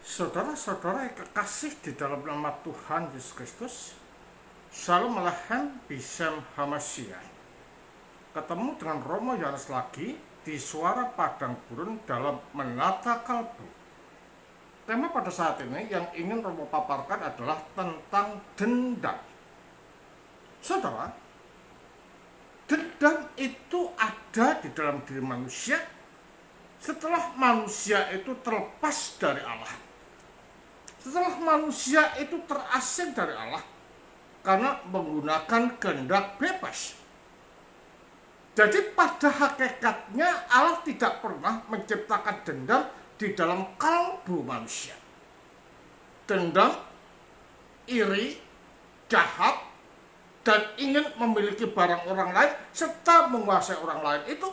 Saudara-saudara yang kekasih di dalam nama Tuhan Yesus Kristus, Shalom Aleichem Bishem Hamashiach. Ketemu dengan Romo Yohanes lagi di Suara Padang Gurun dalam Menata Kalbu. Tema pada saat ini yang ingin Romo paparkan adalah tentang dendam. Saudara, dendam itu ada di dalam diri manusia setelah manusia itu terlepas dari Allah. Setelah manusia itu terasing dari Allah karena menggunakan kehendak bebas. Jadi pada hakikatnya Allah tidak pernah menciptakan dendam di dalam kalbu manusia. Dendam, iri, jahat, dan ingin memiliki barang orang lain serta menguasai orang lain itu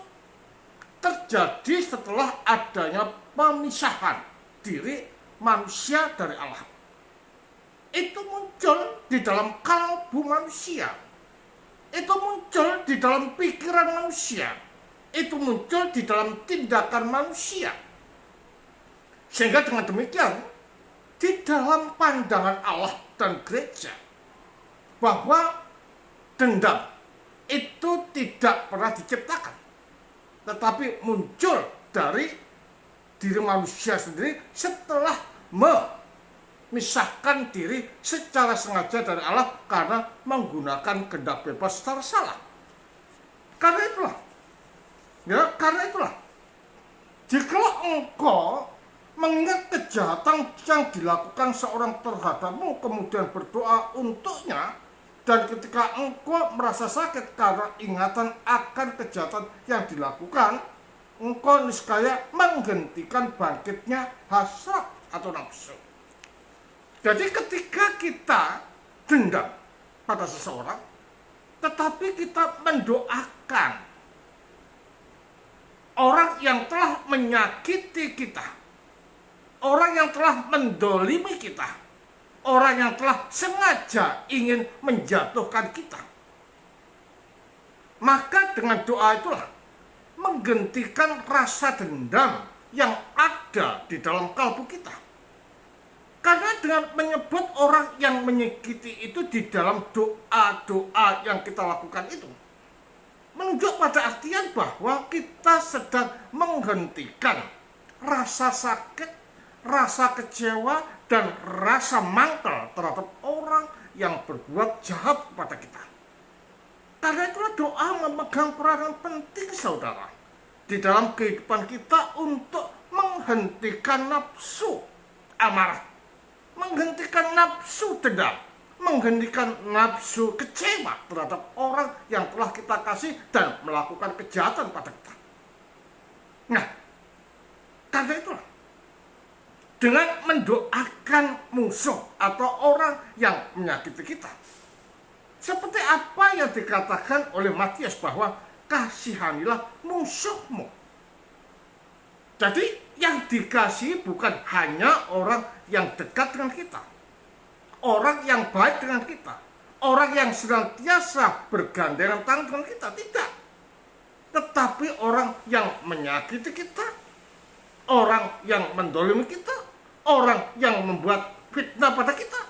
terjadi setelah adanya pemisahan diri manusia dari Allah. Itu muncul di dalam kalbu manusia. Itu muncul di dalam pikiran manusia. Itu muncul di dalam tindakan manusia. Sehingga dengan demikian, di dalam pandangan Allah dan gereja, bahwa dendam itu tidak pernah diciptakan, tetapi muncul dari diri manusia sendiri setelah memisahkan diri secara sengaja dari Allah karena menggunakan kehendak bebas secara salah. Karena itulah, jika engkau mengingat kejahatan yang dilakukan seorang terhadapmu kemudian berdoa untuknya, dan ketika engkau merasa sakit karena ingatan akan kejahatan yang dilakukan, engkau niscaya menghentikan bangkitnya hasrat atau nafsu. Jadi ketika kita dendam pada seseorang, tetapi kita mendoakan orang yang telah menyakiti kita, orang yang telah mendolimi kita, orang yang telah sengaja ingin menjatuhkan kita, maka dengan doa itulah menghentikan rasa dendam yang ada di dalam kalbu kita. Karena dengan menyebut orang yang menyakiti itu di dalam doa-doa yang kita lakukan itu, menunjuk pada artian bahwa kita sedang menghentikan rasa sakit, rasa kecewa, dan rasa mangkel terhadap orang yang berbuat jahat kepada kita. Karena itulah doa memegang peranan penting, saudara, di dalam kehidupan kita untuk menghentikan nafsu amarah, menghentikan nafsu dendam, menghentikan nafsu kecewa terhadap orang yang telah kita kasih dan melakukan kejahatan pada kita. Nah, karena itulah, dengan mendoakan musuh atau orang yang menyakiti kita, seperti apa yang dikatakan oleh Matius bahwa kasihanilah musuhmu. Jadi yang dikasihi bukan hanya orang yang dekat dengan kita, orang yang baik dengan kita, orang yang senantiasa bergandengan tangan dengan kita, tidak. Tetapi orang yang menyakiti kita, orang yang mendolimi kita, orang yang membuat fitnah pada kita,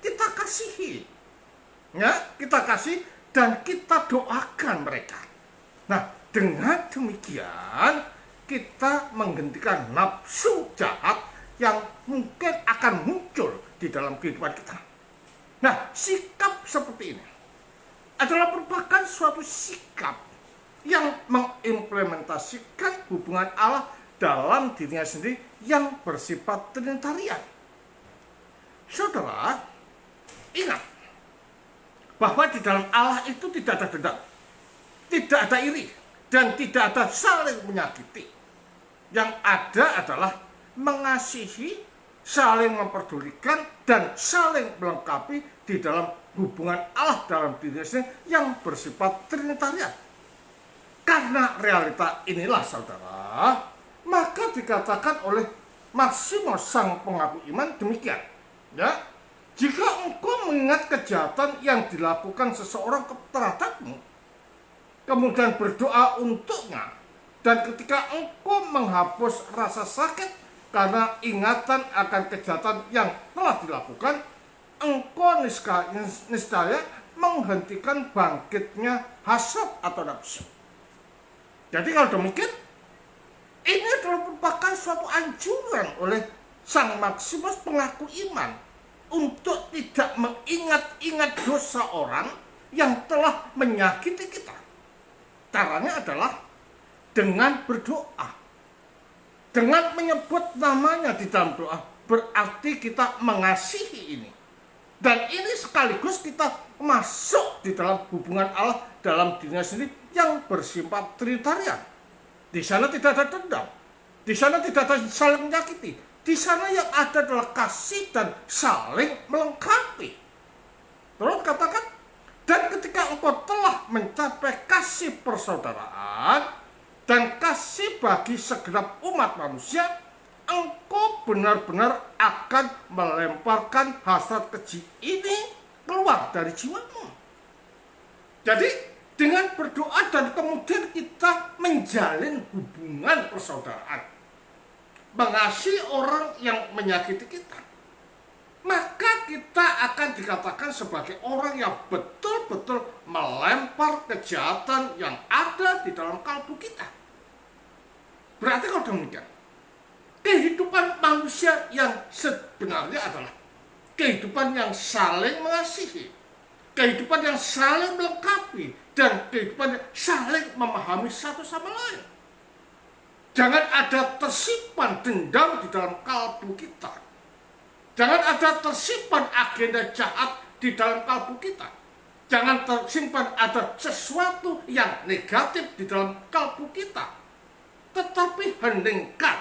kita kasihi. Ya, kita kasih dan kita doakan mereka. Nah, dengan demikian kita menghentikan nafsu jahat yang mungkin akan muncul di dalam kehidupan kita. Nah, sikap seperti ini adalah merupakan suatu sikap yang mengimplementasikan hubungan Allah dalam dirinya sendiri yang bersifat trinitarian. Saudara, ingat bahwa di dalam Allah itu tidak ada dendam, tidak ada iri, dan tidak ada saling menyakiti. Yang ada adalah mengasihi, saling memperdulikan, dan saling melengkapi di dalam hubungan Allah dalam dirinya sendiri yang bersifat trinitarian. Karena realita inilah, saudara, maka dikatakan oleh Maksimus sang pengaku iman demikian, ya, jika engkau mengingat kejahatan yang dilakukan seseorang terhadapmu, kemudian berdoa untuknya, dan ketika engkau menghapus rasa sakit karena ingatan akan kejahatan yang telah dilakukan, engkau niscaya menghentikan bangkitnya hasad atau nafsu. Jadi kalau demikian, ini adalah merupakan suatu anjuran oleh Sang Maksimus pengaku iman untuk tidak mengingat-ingat dosa orang yang telah menyakiti kita. Caranya adalah dengan berdoa, dengan menyebut namanya di dalam doa, berarti kita mengasihi ini. Dan ini sekaligus kita masuk di dalam hubungan Allah dalam dirinya sendiri yang bersifat trinitarian. Di sana tidak ada dendam, di sana tidak ada saling menyakiti, di sana yang ada adalah kasih dan saling melengkapi. Terus katakan, dan ketika engkau telah mencapai kasih persaudaraan dan kasih bagi segenap umat manusia, engkau benar-benar akan melemparkan hasrat keji ini keluar dari jiwamu. Jadi dengan berdoa dan kemudian kita menjalin hubungan persaudaraan, mengasihi orang yang menyakiti kita, maka kita akan dikatakan sebagai orang yang betul-betul melempar kejahatan yang ada di dalam kalbu kita. Berarti kalau demikian, kehidupan manusia yang sebenarnya adalah kehidupan yang saling mengasihi, kehidupan yang saling melengkapi, dan kehidupan yang saling memahami satu sama lain. Jangan ada tersimpan dendam di dalam kalbu kita. Jangan ada tersimpan agenda jahat di dalam kalbu kita. Jangan tersimpan ada sesuatu yang negatif di dalam kalbu kita. Tetapi heningkan,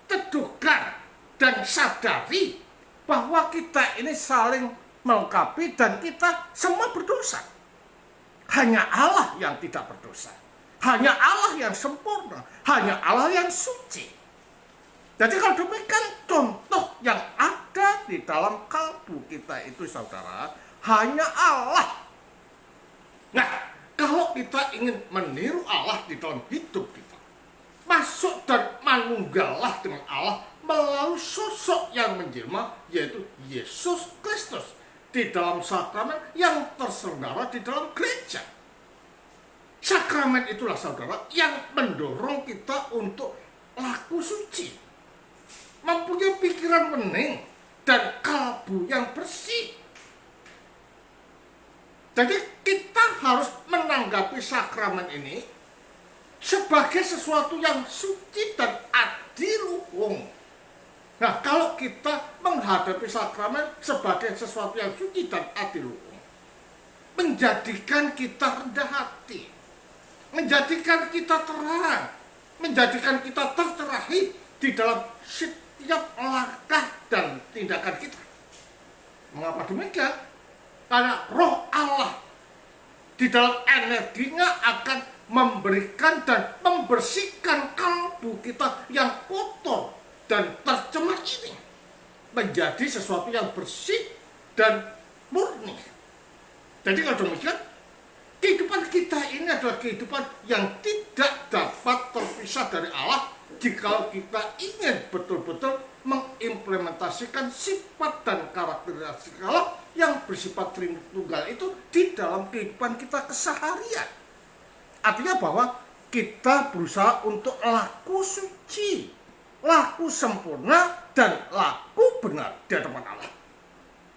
teduhkan, dan sadari bahwa kita ini saling melengkapi dan kita semua berdosa. Hanya Allah yang tidak berdosa. Hanya Allah yang sempurna. Hanya Allah yang suci. Jadi kalau demikian contoh yang ada di dalam kalbu kita itu saudara, hanya Allah. Nah, kalau kita ingin meniru Allah di dalam hidup kita, masuk dan manunggallah dengan Allah melalui sosok yang menjelma, yaitu Yesus Kristus, di dalam sakramen yang terselenggara di dalam gereja. Sakramen itulah saudara yang mendorong kita untuk laku suci, mempunyai pikiran bening dan kalbu yang bersih. Jadi kita harus menanggapi sakramen ini sebagai sesuatu yang suci dan adiluhung. Nah, kalau kita menghadapi sakramen sebagai sesuatu yang suci dan adiluhung, menjadikan kita rendah hati, menjadikan kita terang, menjadikan kita terterahi di dalam setiap langkah dan tindakan kita. Mengapa demikian? Karena roh Allah di dalam energinya akan memberikan dan membersihkan kalbu kita yang kotor dan tercemar ini menjadi sesuatu yang bersih dan murni. Jadi kalau demikian, kehidupan kita ini adalah kehidupan yang tidak dapat terpisah dari Allah jika kita ingin betul-betul mengimplementasikan sifat dan karakteristik Allah yang bersifat Tritunggal itu di dalam kehidupan kita keseharian. Artinya bahwa kita berusaha untuk laku suci, laku sempurna, dan laku benar di hadapan Allah.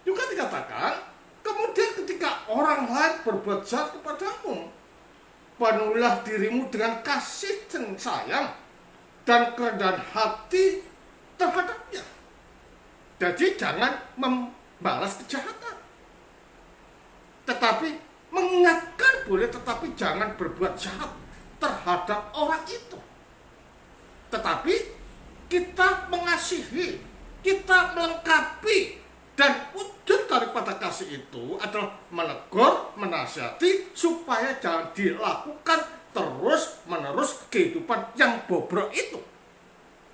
Juga dikatakan, kemudian ketika orang lain berbuat jahat kepadamu, penuhilah dirimu dengan kasih dan sayang dan kerendahan hati terhadapnya. Jadi jangan membalas kejahatan, tetapi mengingatkan boleh, tetapi jangan berbuat jahat terhadap orang itu. Tetapi kita mengasihi, kita melengkapi, dan wujud daripada kasih itu adalah menegur, menasihati supaya jangan dilakukan terus-menerus kehidupan yang bobrok itu.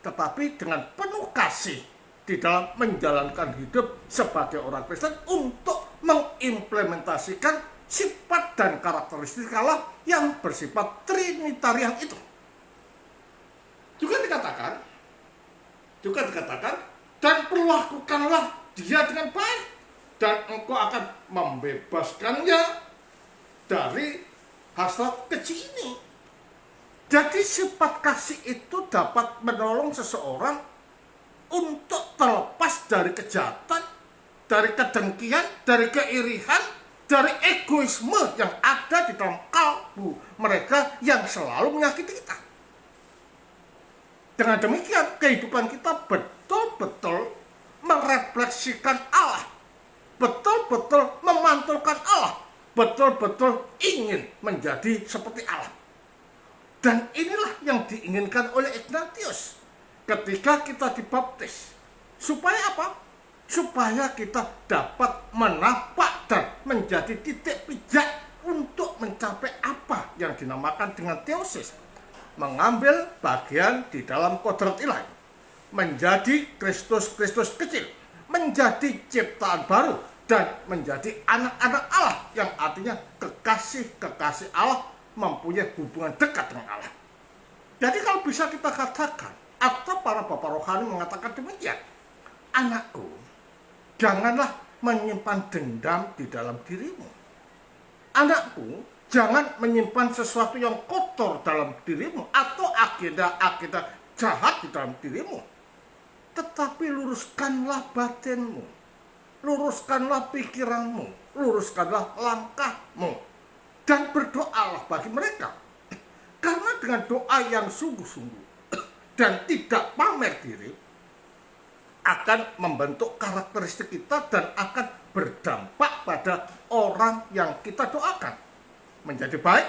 Tetapi dengan penuh kasih di dalam menjalankan hidup sebagai orang Kristen untuk mengimplementasikan sifat dan karakteristik Allah yang bersifat trinitarian itu. Juga dikatakan, Juga dikatakan, dan perlakukanlah dia dengan baik, dan engkau akan membebaskannya dari hasrat keji ini. Jadi sifat kasih itu dapat menolong seseorang untuk terlepas dari kejahatan, dari kedengkian, dari keirihan, dari egoisme yang ada di dalam kalbu mereka yang selalu menyakiti kita. Dengan demikian, kehidupan kita betul-betul merefleksikan Allah, betul-betul memantulkan Allah, betul-betul ingin menjadi seperti Allah. Dan inilah yang diinginkan oleh Ignatius ketika kita dibaptis. Supaya apa? Supaya kita dapat menapak dan menjadi titik pijak untuk mencapai apa yang dinamakan dengan teosis. Mengambil bagian di dalam kodrat ilahi. Menjadi Kristus-Kristus kecil. Menjadi ciptaan baru. Dan menjadi anak-anak Allah. Yang artinya kekasih-kekasih Allah mempunyai hubungan dekat dengan Allah. Jadi kalau bisa kita katakan, atau para bapak rohani mengatakan demikian, anakku, janganlah menyimpan dendam di dalam dirimu. Anakku, jangan menyimpan sesuatu yang kotor dalam dirimu atau agenda-agenda jahat di dalam dirimu. Tetapi luruskanlah batinmu, luruskanlah pikiranmu, luruskanlah langkahmu. Dan berdoalah bagi mereka. Karena dengan doa yang sungguh-sungguh dan tidak pamer diri, akan membentuk karakteristik kita dan akan berdampak pada orang yang kita doakan. Menjadi baik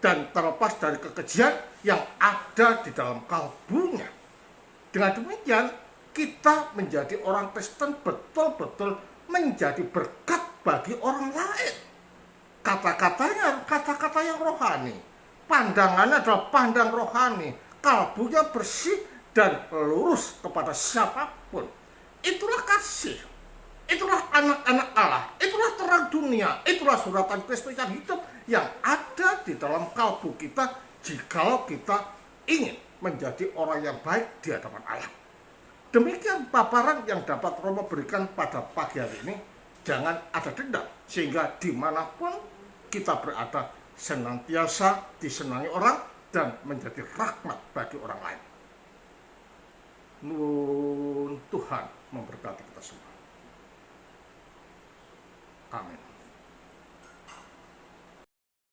dan terlepas dari kekejian yang ada di dalam kalbunya. Dengan demikian, kita menjadi orang Kristen betul-betul menjadi berkat bagi orang lain. Kata-katanya kata-kata yang rohani, pandangannya adalah pandang rohani, kalbunya bersih dan lurus kepada siapapun. Itulah kasih, itulah anak-anak Allah, itulah terang dunia, itulah suratan Kristus yang hidup yang ada di dalam kalbu kita jikalau kita ingin menjadi orang yang baik di hadapan Allah. Demikian paparan yang dapat Romo berikan pada pagi hari ini. Jangan ada dendam, sehingga dimanapun kita berada senantiasa disenangi orang dan menjadi rahmat bagi orang lain. Nun, Tuhan memberkati kita semua. Amin.